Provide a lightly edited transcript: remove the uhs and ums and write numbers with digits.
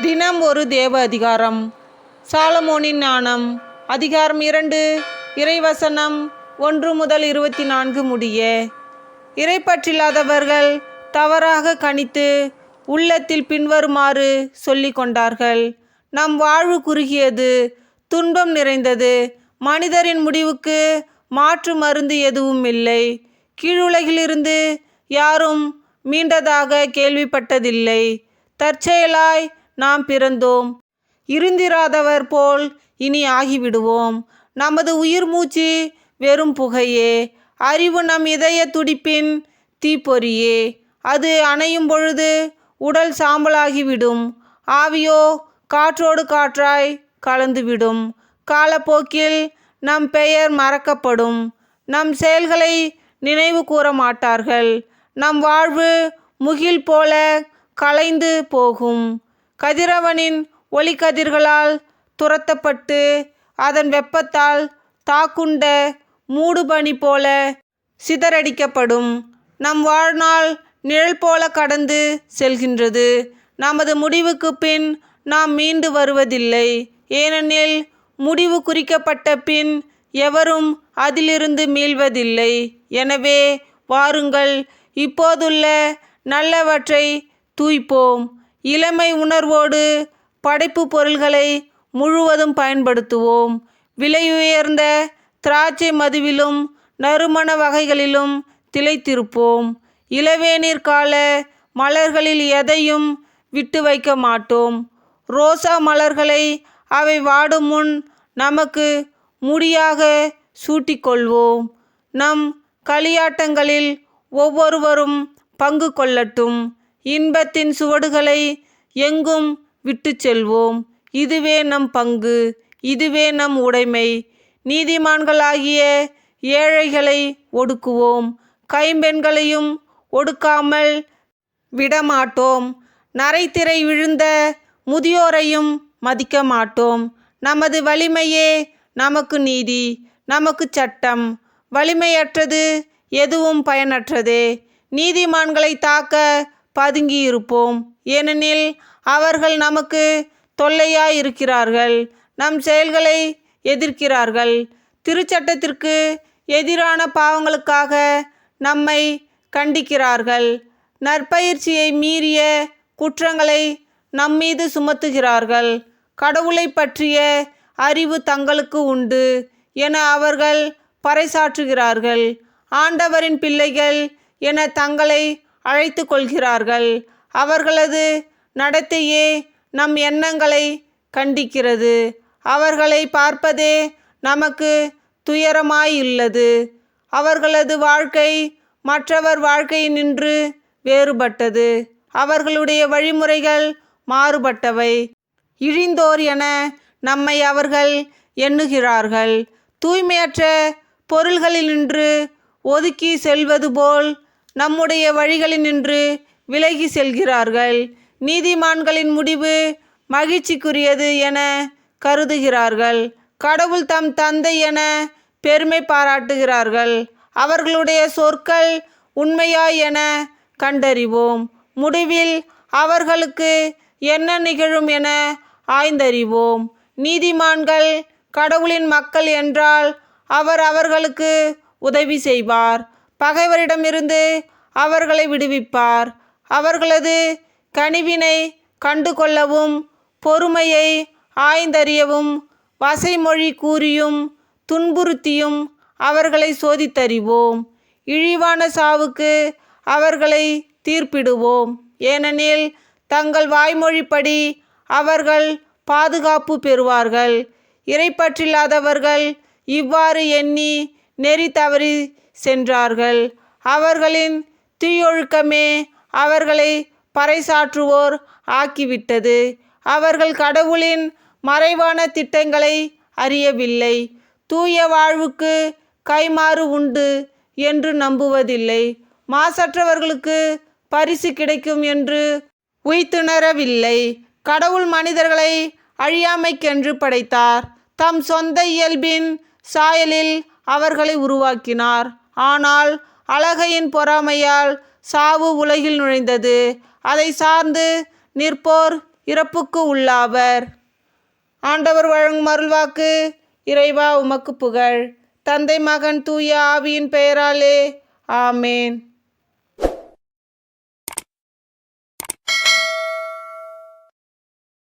தினம் ஒரு தேவ அதிகாரம். சாலமோனின் ஞானம். அதிகாரம் 2, இறைவசனம் 1 முதல் 24 முடிய. இறைப்பற்றில்லாதவர்கள் தவறாக கணித்து உள்ளத்தில் பின்வருமாறு சொல்லிக் கொண்டார்கள்: நம் வாழ்வு குறுகியது, துன்பம் நிறைந்தது, மனிதரின் முடிவுக்கு மாற்று மருந்து எதுவும் இல்லை, கீழுலகிலிருந்து யாரும் மீண்டதாக கேள்விப்பட்டதில்லை, தற்செயலாய் நாம் பிறந்தோம், இருந்திராதவர் போல் இனி ஆகிவிடுவோம், நமது உயிர் மூச்சு வெறும் புகையே, அறிவு நம் இதய துடிப்பின் தீப்பொறியே, அது அணையும் பொழுது உடல் சாம்பலாகிவிடும், ஆவியோ காற்றோடு காற்றாய் கலந்துவிடும், காலப்போக்கில் நம் பெயர் மறக்கப்படும், நம் செயல்களை நினைவு கூற மாட்டார்கள், நம் வாழ்வு முகில் போல கலைந்து போகும், கதிரவனின் ஒளிக்கதிர்களால் துரத்தப்பட்டு அதன் வெப்பத்தால் தாக்குண்ட மூடுபனி போல சிதறடிக்கப்படும், நம் வாழ்நாள் நிழல் போல கடந்து செல்கின்றது, நமது முடிவுக்கு பின் நாம் மீண்டு வருவதில்லை, ஏனெனில் முடிவு குறிக்கப்பட்ட பின் எவரும் அதிலிருந்து மீள்வதில்லை. எனவே வாருங்கள், இப்போதுள்ள நல்லவற்றை தூய்ப்போம், இளமை உணர்வோடு படைப்பு பொருள்களை முழுவதும் பயன்படுத்துவோம், விலையுயர்ந்த திராட்சை மதுவிலும் நறுமண வகைகளிலும் திளைத்திருப்போம், இளவேநீர் கால மலர்களில் எதையும் விட்டு வைக்க மாட்டோம், ரோசா மலர்களை அவை வாடும் முன் நமக்கு முடியாக சூட்டிக்கொள்வோம், நம் களியாட்டங்களில் ஒவ்வொருவரும் பங்கு கொள்ளட்டும், இன்பத்தின் சுவடுகளை எங்கும் விட்டு செல்வோம், இதுவே நம் பங்கு, இதுவே நம் உடைமை, நீதிமான்களாகிய ஏழைகளை ஒடுக்குவோம், கைம்பெண்களையும் ஒடுக்காமல் விடமாட்டோம், நரைத்திரை விழுந்த முதியோரையும் மதிக்க மாட்டோம், நமது வலிமையே நமக்கு நீதி, நமக்கு சட்டம், வலிமையற்றது எதுவும் பயனற்றதே, நீதிமான்களை தாக்க பதுங்கியிருப்போம், ஏனெனில் அவர்கள் நமக்கு தொல்லையாயிருக்கிறார்கள், நம் செயல்களை எதிர்க்கிறார்கள், திருச்சட்டத்திற்கு எதிரான பாவங்களுக்காக நம்மை கண்டிக்கிறார்கள், நற்பயிற்சியை மீறிய குற்றங்களை நம்மீது சுமத்துகிறார்கள், கடவுளை பற்றிய அறிவு தங்களுக்கு உண்டு என அவர்கள் பறைசாற்றுகிறார்கள், ஆண்டவரின் பிள்ளைகள் என தங்களை அழைத்து கொள்கிறார்கள், அவர்களது நடத்தையே நம் எண்ணங்களை கண்டிக்கிறது, அவர்களை பார்ப்பதே நமக்கு துயரமாயுள்ளது, அவர்களது வாழ்க்கை மற்றவர் வாழ்க்கையினின்று வேறுபட்டது, அவர்களுடைய வழிமுறைகள் மாறுபட்டவை, இழிந்தோர் என நம்மை அவர்கள் எண்ணுகிறார்கள், தூய்மையற்ற பொருள்களினின்று ஒதுக்கி செல்வது போல் நம்முடைய வழிகளினின்று விலகி செல்கிறார்கள், நீதிமான்களின் முடிவு மகிழ்ச்சிக்குரியது என கருதுகிறார்கள், கடவுள் தம் தந்தை என பெருமை பாராட்டுகிறார்கள், அவர்களுடைய சொற்கள் உண்மையா என கண்டறிவோம், முடிவில் அவர்களுக்கு என்ன நிகழும் என ஆய்ந்தறிவோம், நீதிமான்கள் கடவுளின் மக்கள் என்றால் அவர் அவர்களுக்கு உதவி செய்வார், பகைவரிடமிருந்து அவர்களை விடுவிப்பார், அவர்களது கனிவினை கண்டு கொள்ளவும் பொறுமையை ஆய்ந்தறியவும் வசைமொழி கூறியும் துன்புறுத்தியும் அவர்களை சோதித்தறிவோம், இழிவான சாவுக்கு அவர்களை தீர்ப்பிடுவோம், ஏனெனில் தங்கள் வாய்மொழிப்படி அவர்கள் பாதுகாப்பு பெறுவார்கள், இறைப்பற்றில்லாதவர்கள் இவ்வாறு எண்ணி நெறி தவறி சென்றார்கள், அவர்களின் தீயொழுக்கமே அவர்களை பறைசாற்றுவோர் ஆக்கிவிட்டது, அவர்கள் கடவுளின் மறைவான திட்டங்களை அறியவில்லை, தூய வாழ்வுக்கு கைமாறு உண்டு என்று நம்புவதில்லை, மாசற்றவர்களுக்கு பரிசு கிடைக்கும் என்று உய்த்துணரவில்லை, கடவுள் மனிதர்களை அழியாமைக்கென்று படைத்தார், தம் சொந்த இயல்பின் சாயலில் அவர்களை உருவாக்கினார், ஆனால் அழகையின் பொறாமையால் சாவு உலகில் நுழைந்தது, அதை சார்ந்து நிற்போர் இறப்புக்கு உள்ளாவர். ஆண்டவர் வழங்கும் அருள்வாக்கு. இறைவா உமக்கு புகழ். தந்தை மகன் தூய ஆவியின் பெயராலே ஆமேன்.